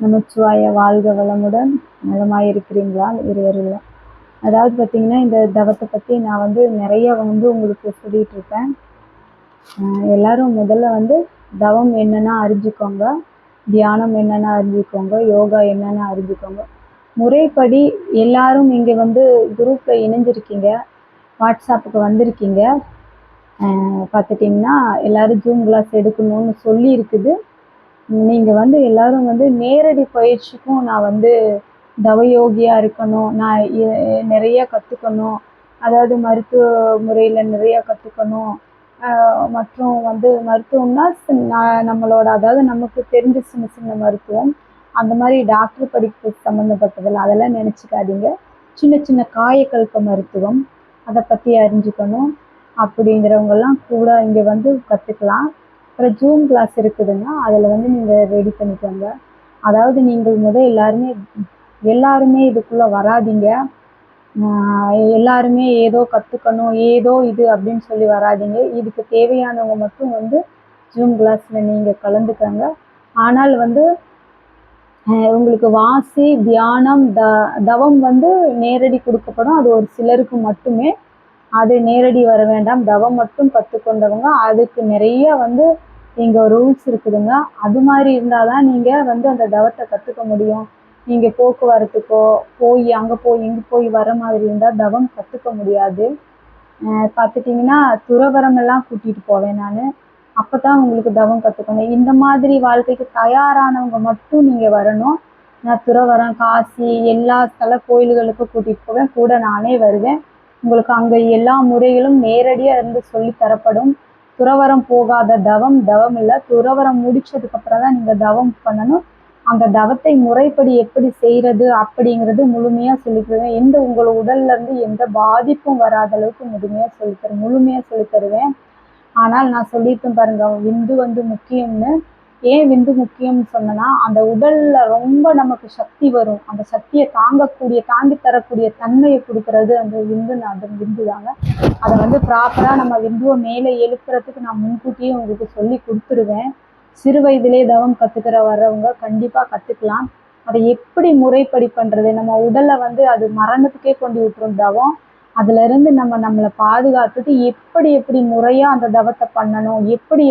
நமச்சிவாய, வாழ்க வளமுடன். நலமாயிருக்கிறீங்களா? இறையருள்ல. அதாவது பார்த்தீங்கன்னா, இந்த தவத்தை பற்றி நான் நிறைய உங்களுக்கு சொல்லிட்டு இருப்பேன். எல்லாரும் முதல்ல தவம் என்னன்னா அறிஞ்சுக்கோங்க, தியானம் என்னன்னா அறிஞ்சுக்கோங்க, யோகா என்னன்னா அறிஞ்சுக்கோங்க. முறைப்படி எல்லாரும் இங்கே குரூப்பில் இணைஞ்சிருக்கீங்க, வாட்ஸ்அப்புக்கு வந்திருக்கீங்க. பார்த்துட்டிங்கன்னா எல்லாரும் ஜூம் கிளாஸ் எடுக்கணும்னு சொல்லி இருக்குது. நீங்கள் எல்லாரும் நேரடி பயிற்சிக்கும் நான் தவயோகியாக இருக்கணும், நான் நிறைய கற்றுக்கணும், அதாவது மருத்துவ முறையில் நிறையா கற்றுக்கணும், மற்றும் மருத்துவம்னா நம்மளோட அதாவது நமக்கு தெரிஞ்ச சின்ன சின்ன மருத்துவம், அந்த மாதிரி டாக்டர் படிப்பு சம்மந்தப்பட்டதில்லை, அதெல்லாம் நினச்சிக்காதீங்க. சின்ன சின்ன காயக்கல்ப மருத்துவம் அதை பற்றி அறிஞ்சுக்கணும் அப்படிங்கிறவங்கெல்லாம் கூட இங்கே கற்றுக்கலாம். அப்புறம் ஜூம் கிளாஸ் இருக்குதுன்னா அதில் நீங்கள் ரெடி பண்ணிக்கோங்க. அதாவது நீங்கள் எல்லாருமே இதுக்குள்ளே வராதிங்க. எல்லாருமே ஏதோ கற்றுக்கணும், ஏதோ இது அப்படின்னு சொல்லி வராதிங்க. இதுக்கு தேவையானவங்க மட்டும் ஜூம் கிளாஸில் நீங்கள் கலந்துக்கங்க. ஆனால் உங்களுக்கு வாசி, தியானம், தவம் நேரடி கொடுக்கப்படும். அது ஒரு சிலருக்கு மட்டுமே, அது நேரடி வர வேண்டாம். தவம் மட்டும் கற்றுக்கொண்டவங்க, அதுக்கு நிறைய இங்கே ரூல்ஸ் இருக்குதுங்க. அது மாதிரி இருந்தால் தான் நீங்கள் அந்த தவத்தை கற்றுக்க முடியும். நீங்கள் போக்குவரத்துக்கோ அங்கே போய் இங்கே போய் வர மாதிரி இருந்தால் தவம் கற்றுக்க முடியாது. பார்த்துட்டிங்கன்னா துறவரம் எல்லாம் கூட்டிகிட்டு போவேன் நான், அப்போ தான் உங்களுக்கு தவம் கற்றுக்கணும். இந்த மாதிரி வாழ்க்கைக்கு தயாரானவங்க மட்டும் நீங்கள் வரணும். நான் துறவரம், காசி, எல்லா ஸ்தல கோயில்களுக்கும் கூட்டிகிட்டு போவேன், கூட நானே வருவேன். உங்களுக்கு அங்கே எல்லா முறைகளும் நேரடியாக இருந்து சொல்லி தரப்படும். துறவரம் போகாத தவம் இல்லை. துறவரம் முடிச்சதுக்கப்புறம் தான் நீங்கள் தவம் பண்ணணும். அந்த தவத்தை முறைப்படி எப்படி செய்கிறது அப்படிங்கிறது முழுமையாக சொல்லித்தருவேன். உங்கள் உடல்லேருந்து எந்த பாதிப்பும் வராத அளவுக்கு முழுமையாக சொல்லித்தருவேன். ஆனால் நான் சொல்லியிருக்கேன் பாருங்க, விந்து முக்கியம்னு. ஏன் விந்து முக்கியம்னு சொன்னேன்னா, அந்த உடலில் ரொம்ப நமக்கு சக்தி வரும். அந்த சக்தியை தாங்கி தரக்கூடிய தன்மையை கொடுக்கறது அந்த விந்து தாங்க. அதை ப்ராப்பராக நம்ம விந்துவை மேலே எழுப்புறதுக்கு நான் முன்கூட்டியே உங்களுக்கு சொல்லி கொடுத்துருவேன். சிறு வயதிலே தவம் கற்றுக்கிற வர்றவங்க கண்டிப்பாக கற்றுக்கலாம். அதை எப்படி முறைப்படி பண்ணுறது, நம்ம உடலை அது மரணத்துக்கே கொண்டு விட்டுரும் தவம். அதிலிருந்து நம்மளை பாதுகாத்துட்டு எப்படி முறையாக அந்த தவத்தை பண்ணணும்,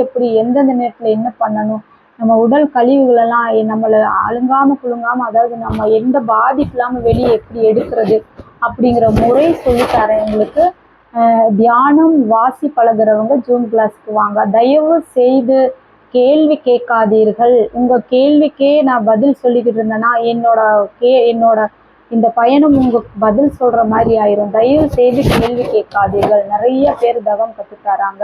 எப்படி எந்தெந்த நேரத்தில் என்ன பண்ணணும், நம்ம உடல் கழிவுகளெல்லாம் நம்மளை அழுங்காமல் குழுங்காமல், அதாவது நம்ம எந்த பாதிப்பு இல்லாமல் வெளியே எப்படி எடுக்கிறது அப்படிங்கிற முறை சொல்லித்தரேன் உங்களுக்கு. தியானம் வாசி பழகிறவங்க ஜூம் கிளாஸ்க்கு வாங்க. தயவு செய்து கேள்வி கேட்காதீர்கள். உங்கள் கேள்விக்கே நான் பதில் சொல்லிக்கிட்டு இருந்தேன்னா என்னோட இந்த பயணம் உங்களுக்கு பதில் சொல்கிற மாதிரி ஆயிரும். தயவு செய்து கேள்வி கேட்காதீர்கள். நிறைய பேர் தவம் கற்றுத்தராங்க,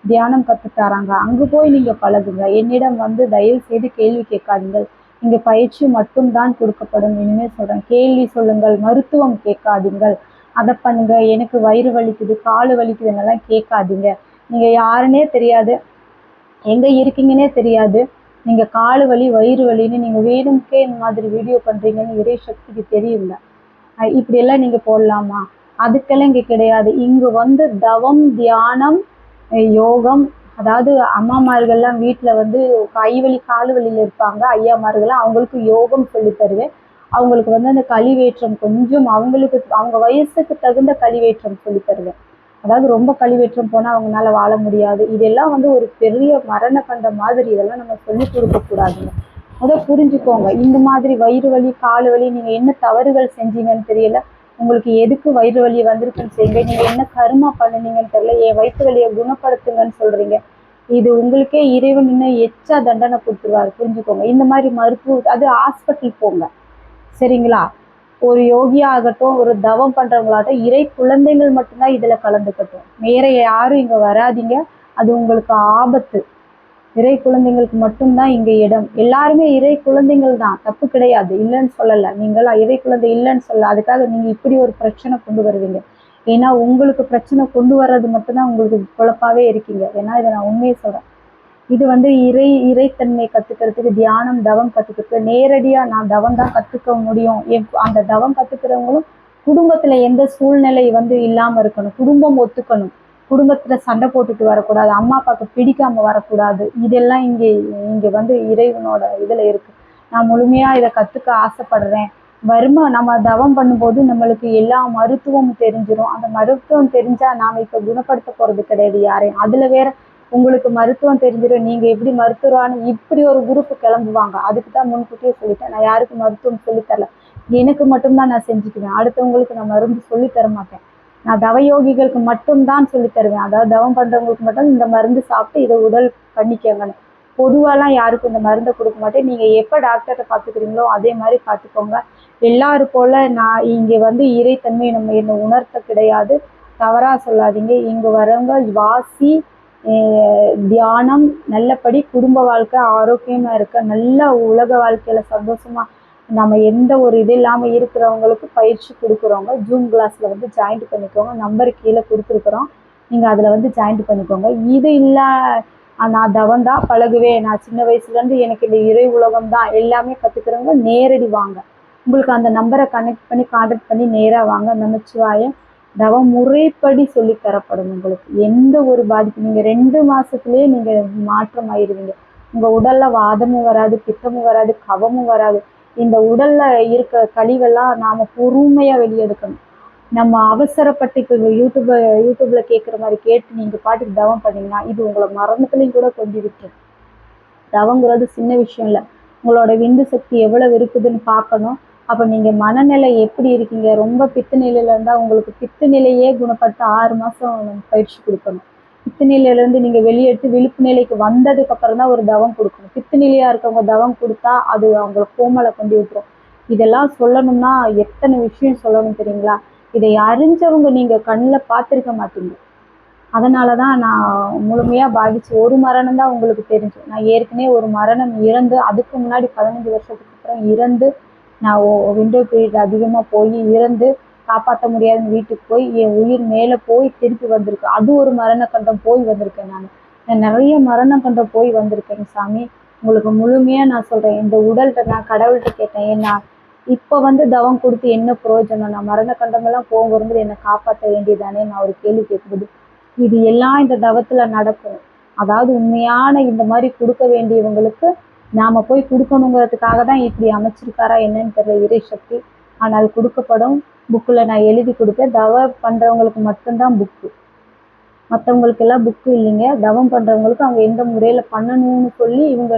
தியானம் கற்றுத்தராங்க, அங்கே போய் நீங்கள் பழகுங்க. என்னிடம் தயவு செய்து கேள்வி கேட்காதீங்கள். இங்கே பயிற்சி மட்டும்தான் கொடுக்கப்படும். இனிமேல் சொல்கிறேன், கேள்வி சொல்லுங்கள், மருத்துவம் கேட்காதீங்கள். அதை பண்ணுங்க, எனக்கு வயிறு வலிக்குது, காலு வலிக்குதுன்னெல்லாம் கேட்காதீங்க. நீங்கள் யாருன்னே தெரியாது, எங்கே இருக்கீங்கன்னே தெரியாது, நீங்கள் காலு வலி வயிறு வலின்னு நீங்கள் வேணும்க்கே இந்த மாதிரி வீடியோ பண்ணுறீங்கன்னு இறை சக்திக்கு தெரியல. இப்படியெல்லாம் நீங்கள் போடலாமா? அதுக்கெல்லாம் இங்கே கிடையாது. இங்கே தவம், தியானம், யோகம், அதாவது அம்மாமார்கள்லாம் வீட்டில் கை வலி காலு வலியில் இருப்பாங்க, ஐயாமார்கள்லாம், அவங்களுக்கு யோகம் சொல்லி தருவேன். அவங்களுக்கு அந்த கழிவேற்றம் கொஞ்சம் அவங்க வயசுக்கு தகுந்த கழிவேற்றம் சொல்லி தருவேன். அதாவது ரொம்ப கழிவேற்றம் போனால் அவங்களால வாழ முடியாது. இதெல்லாம் ஒரு பெரிய மரண கண்ட மாதிரி. இதெல்லாம் நம்ம சொல்லி கொடுக்கக்கூடாதுங்க. புரிஞ்சுக்கோங்க. இந்த மாதிரி வயிறு வலி காலு வலி நீங்கள் என்ன தவறுகள் செஞ்சீங்கன்னு தெரியல, உங்களுக்கு எதுக்கு வயிறு வலி வந்திருக்குன்னு செய்யுங்க. நீங்கள் என்ன கருமா பண்ணினீங்கன்னு தெரியல, என் வயிற்று வலியை குணப்படுத்துங்கன்னு சொல்கிறீங்க. இது உங்களுக்கே இறைவன் இன்னும் எச்சா தண்டனை கொடுத்துருவாரு, புரிஞ்சுக்கோங்க. இந்த மாதிரி அது ஹாஸ்பிட்டல் போங்க, சரிங்களா? ஒரு யோகியா ஆகட்டும், ஒரு தவம் பண்ணுறவங்களாகட்டும், இறை குழந்தைகள் மட்டும்தான் இதில் கலந்துக்கட்டும். வேற யாரும் இங்கே வராதிங்க, அது உங்களுக்கு ஆபத்து. இறை குழந்தைங்களுக்கு மட்டும்தான் இங்கே இடம். எல்லாருமே இறை குழந்தைகள் தான், தப்பு கிடையாது, இல்லைன்னு சொல்லலை. நீங்களாம் இறை குழந்தை இல்லைன்னு சொல்லலை. அதுக்காக நீங்கள் இப்படி ஒரு பிரச்சனை கொண்டு வருவீங்க. ஏன்னா உங்களுக்கு பிரச்சனை கொண்டு வர்றது மட்டும்தான் உங்களுக்கு குழப்பாவே இருக்கீங்க. ஏன்னா இதை நான் உண்மையை சொல்கிறேன். இது இறைத்தன்மை கற்றுக்கிறதுக்கு, தியானம் தவம் கற்றுக்கிறதுக்கு நேரடியாக நான் தவம் தான் கற்றுக்க முடியும். அந்த தவம் கற்றுக்கிறவங்களும் குடும்பத்தில் எந்த சூழ்நிலை இல்லாமல் இருக்கணும், குடும்பம் ஒத்துக்கணும், குடும்பத்தில் சண்டை போட்டுட்டு வரக்கூடாது, அம்மா அப்பாவுக்கு பிடிக்காமல் வரக்கூடாது. இதெல்லாம் இங்கே இறைவனோட இதில் இருக்குது. நான் முழுமையாக இதை கற்றுக்க ஆசைப்படுறேன். நம்ம தவம் பண்ணும்போது நம்மளுக்கு எல்லா மருத்துவமும் தெரிஞ்சிடும். அந்த மருத்துவம் தெரிஞ்சால் நாம் இப்போ குணப்படுத்த போகிறது கிடையாது யாரையும். அதில் வேற உங்களுக்கு மருத்துவம் தெரிஞ்சிடும், நீங்கள் எப்படி மருத்துவரானு இப்படி ஒரு குரூப்பு கிளம்புவாங்க. அதுக்கு தான் முன்கூட்டியே சொல்லிட்டேன், நான் யாருக்கும் மருத்துவம் சொல்லித்தரல. எனக்கு மட்டும்தான் நான் செஞ்சுக்குவேன். அடுத்தவங்களுக்கு நான் மருந்து சொல்லித்தர மாட்டேன். நான் தவயோகிகளுக்கு மட்டும்தான் சொல்லி தருவேன். அதாவது தவம் பண்ணுறவங்களுக்கு மட்டும் இந்த மருந்து சாப்பிட்டு இதை உடல் பண்ணிக்கங்கன்னு. பொதுவாலாம் யாருக்கும் இந்த மருந்தை கொடுக்க மாட்டேன். நீங்கள் எப்போ டாக்டர்கிட்ட பார்த்துக்கிறீங்களோ அதே மாதிரி பார்த்துக்கோங்க. எல்லாரும் போல் நான் இங்கே வந்து இறைத்தன்மை நம்ம என்ன உணர்த்த கிடையாது, தவறாக சொல்லாதீங்க. இங்கே வரவங்க வாசி, தியானம், நல்லபடி குடும்ப வாழ்க்கை ஆரோக்கியமாக இருக்க, நல்ல உலக வாழ்க்கையில் சந்தோஷமாக நம்ம எந்த ஒரு இது இல்லாமல் இருக்கிறவங்களுக்கு பயிற்சி கொடுக்குறவங்க ஜூம் கிளாஸில் வந்து ஜாயின்ட் பண்ணிக்கோங்க. நம்பர் கீழே கொடுத்துருக்குறோம், நீங்கள் அதில் வந்து ஜாயின்ட் பண்ணிக்கோங்க. இது இல்லை நான் தவம் தான் பழகுவேன், நான் சின்ன வயசுலேருந்து எனக்கு இந்த இறை உலகம் தான் எல்லாமே கற்றுக்கிறவங்க நேரடி வாங்க. உங்களுக்கு அந்த நம்பரை கான்டாக்ட் பண்ணி நேராக வாங்க. நமச்சிவாயம் தவம் முறைப்படி சொல்லி தரப்படும். உங்களுக்கு எந்த ஒரு பாதிப்பு, நீங்கள் 2 மாதத்துலேயே நீங்கள் மாற்றம் ஆயிடுவீங்க. உங்கள் உடலில் வாதமும் வராது, பித்தமும் வராது, கவமும் வராது. இந்த உடலில் இருக்க கழிவெல்லாம் நாம் பொறுமையாக வெளியெடுக்கணும். நம்ம அவசரப்பட்டு இப்போ யூடியூப்பில் கேட்குற மாதிரி கேட்டு நீங்கள் பாட்டுக்கு தவம் பண்ணிங்கன்னா இது உங்களை மரணத்துலேயும் கூட கொண்டு விட்டுரும். தவங்கிறது சின்ன விஷயம் இல்லை. உங்களோட விந்து சக்தி எவ்வளோ இருக்குதுன்னு பார்க்கணும். அப்போ நீங்கள் மனநிலை எப்படி இருக்கீங்க? ரொம்ப பித்து நிலையில் இருந்தால் உங்களுக்கு பித்து நிலையே குணப்படுத்த 6 மாதம் பயிற்சி கொடுக்கணும். பித்து நிலையிலேருந்து நீங்கள் வெளியெடுத்து விழிப்பு நிலைக்கு வந்ததுக்கப்புறம் தான் ஒரு தவம் கொடுக்கணும். பித்து நிலையாக இருக்கவங்க தவம் கொடுத்தா அது அவங்கள கோமலை கொண்டு விட்டுரும். இதெல்லாம் சொல்லணும்னா எத்தனை விஷயம் சொல்லணும் தெரியுங்களா? இதை அறிஞ்சவங்க நீங்கள் கண்ணில் பார்த்துருக்க மாட்டீங்க. அதனால தான் நான் முழுமையாக பாதிச்சு ஒரு மரணம் தான் உங்களுக்கு தெரிஞ்சு. நான் ஏற்கனவே ஒரு மரணம் இறந்து, அதுக்கு முன்னாடி 15 வருஷத்துக்கு அப்புறம் இறந்து, நான் விண்டோ பீரியட் அதிகமாக போய் இறந்து காப்பாற்ற முடியாதுன்னு வீட்டுக்கு போய் என் உயிர் மேலே போய் திருப்பி வந்திருக்கு. அது ஒரு மரண கண்டம் போய் வந்திருக்கேன். நான் நிறைய மரண கண்டம் போய் வந்திருக்கேன் சாமி. உங்களுக்கு முழுமையாக நான் சொல்கிறேன். இந்த உடல்கிட்ட நான் கடவுள்கிட்ட கேட்டேன், ஏன்னா இப்போ வந்து தவம் கொடுத்து என்ன பிரயோஜனம்? நான் மரண கண்டமெல்லாம் போகும்போது என்னை காப்பாற்ற வேண்டியதானே நான் ஒரு கேள்வி கேட்கும்போது, இது எல்லாம் இந்த தவத்தில் நடக்கும். அதாவது உண்மையான இந்த மாதிரி கொடுக்க வேண்டியவங்களுக்கு நாம் போய் கொடுக்கணுங்கிறதுக்காக தான் இப்படி அமைச்சிருக்காரா என்னன்னு தெரியல இறை சக்தி. ஆனால் கொடுக்கப்படும். புக்கில் நான் எழுதி கொடுப்பேன். தவம் பண்ணுறவங்களுக்கு மட்டும்தான் புக்கு, மற்றவங்களுக்கெல்லாம் புக்கு இல்லைங்க. தவம் பண்ணுறவங்களுக்கு அவங்க எந்த முறையில் பண்ணணும்னு சொல்லி இவங்க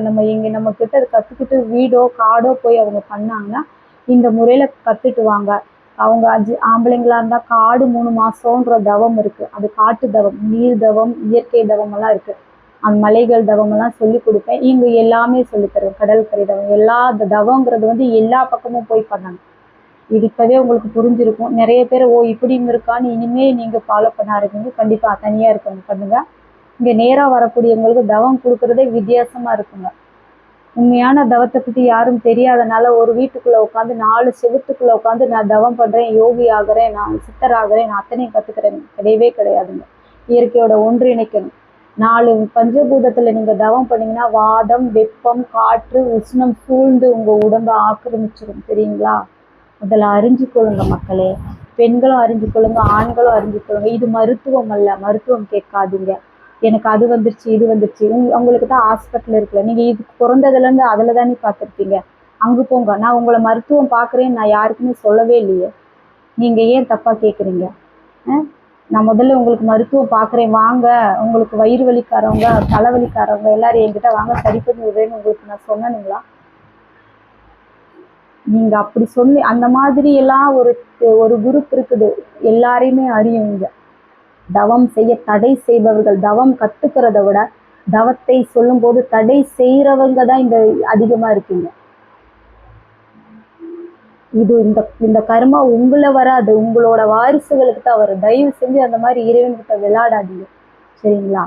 நம்ம கிட்ட அதை கற்றுக்கிட்டு வீடோ காடோ போய் அவங்க பண்ணாங்கன்னா இந்த முறையில் கற்றுட்டு வாங்க. அவங்க ஆம்பளைங்களா இருந்தால் காடு 3 மாதம்ன்ற தவம் இருக்குது. அது காட்டு தவம், நீர் தவம், இயற்கை தவமெல்லாம் இருக்குது. அந்த மலைகள் தவமெல்லாம் சொல்லி கொடுப்பேன். இங்கே எல்லாமே சொல்லித்தருவேன். கடற்கரை தவம் எல்லா தவங்கிறது வந்து எல்லா பக்கமும் போய் பண்ணணும். இது இப்போவே உங்களுக்கு புரிஞ்சிருக்கும். நிறைய பேர் இப்படியும் இருக்கான்னு இனிமேல் நீங்கள் ஃபாலோ பண்ண ஆரம்பிங்க. கண்டிப்பாக தனியாக இருக்கவங்க பண்ணுங்கள். இங்கே நேராக வரக்கூடியவங்களுக்கு தவம் கொடுக்குறதே வித்தியாசமாக இருக்குங்க. உண்மையான தவத்தை பற்றி யாரும் தெரியாதனால ஒரு வீட்டுக்குள்ளே உட்காந்து 4 செவத்துக்குள்ளே உட்காந்து நான் தவம் பண்ணுறேன், யோகி ஆகிறேன், நான் சித்தர் ஆகிறேன், நான் அத்தனையும் கற்றுக்கிறேன் கிடையவே கிடையாதுங்க. இயற்கையோட ஒன்றிணைக்கணும். 4 பஞ்சபூதத்தில் நீங்கள் தவம் பண்ணிங்கன்னா வாதம், வெப்பம், காற்று, உஷ்ணம் சூழ்ந்து உங்கள் உடம்பை ஆக்கிரமிச்சிடும். தெரியுங்களா? அதில் அறிஞ்சிக்கொள்ளுங்க மக்களே. பெண்களும் அறிஞ்சிக்கொள்ளுங்க, ஆண்களும் அறிஞ்சிக்கொள்ளுங்க. இது மருத்துவம் அல்ல. மருத்துவம் கேட்காதீங்க. எனக்கு அது வந்துருச்சு இது வந்துருச்சு. உங்களுக்கு தான் ஹாஸ்பிட்டல் இருக்குல்ல, நீங்கள் இது பிறந்ததுலேருந்து அதில் தானே பார்த்துருப்பீங்க. அங்கே போங்க. நான் உங்களை மருத்துவம் பார்க்குறேன்னு நான் யாருக்குமே சொல்லவே இல்லையே. நீங்கள் ஏன் தப்பாக கேட்குறீங்க? நான் முதல்ல உங்களுக்கு மருத்துவம் பார்க்குறேன் வாங்க, உங்களுக்கு வயிறு வலிக்காரவங்க, தலைவலிக்காரவங்க எல்லாரும் என்கிட்ட வாங்க, சரி பண்ணி விடுறேன்னு உங்களுக்கு நான் சொன்னனுங்களா? நீங்கள் அப்படி சொல்லி அந்த மாதிரி எல்லாம் ஒரு குரூப் இருக்குது. எல்லாரையுமே அறியுங்க. தவம் செய்ய தடை செய்பவர்கள், தவம் கற்றுக்கிறத விட தவத்தை சொல்லும்போது தடை செய்கிறவங்க தான் இந்த அதிகமாக இருக்கீங்க. இது இந்த கர்மா உங்களை வராது, உங்களோட வாரிசுகளுக்கு தான் வரும். தயவு செஞ்சு அந்த மாதிரி இறைவன்கிட்ட விளையாடாதீங்க. சரிங்களா?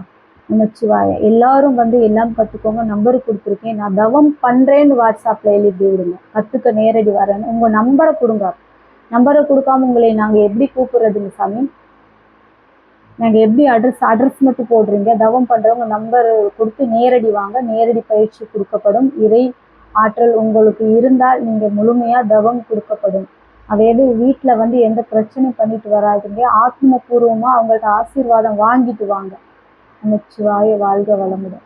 நமச்சிவாய. எல்லாரும் வந்து எல்லாம் கற்றுக்கோங்க. நம்பரு கொடுத்துருக்கேன். நான் தவம் பண்ணுறேன்னு வாட்ஸ்அப்பில் எழுதி விடுங்க. கற்றுக்க நேரடி வரேன்னு உங்கள் நம்பரை கொடுங்க. நம்பரை கொடுக்காம உங்களை நாங்கள் எப்படி கூப்பிட்றதுங்க சாமி? நாங்கள் எப்படி அட்ரஸ் மட்டும் போடுறீங்க? தவம் பண்ணுறவங்க நம்பர் கொடுத்து நேரடி வாங்க. நேரடி பயிற்சி கொடுக்கப்படும். இறை ஆற்றல் உங்களுக்கு இருந்தால் நீங்கள் முழுமையாக தவம் கொடுக்கப்படும். அதாவது வீட்டில் வந்து எந்த பிரச்சனையும் பண்ணிட்டு வராதுங்க. ஆத்மபூர்வமாக அவங்கள்ட்ட ஆசீர்வாதம் வாங்கிட்டு வாங்க. நமச்சிவாய. வாழ்க வளமுடன்.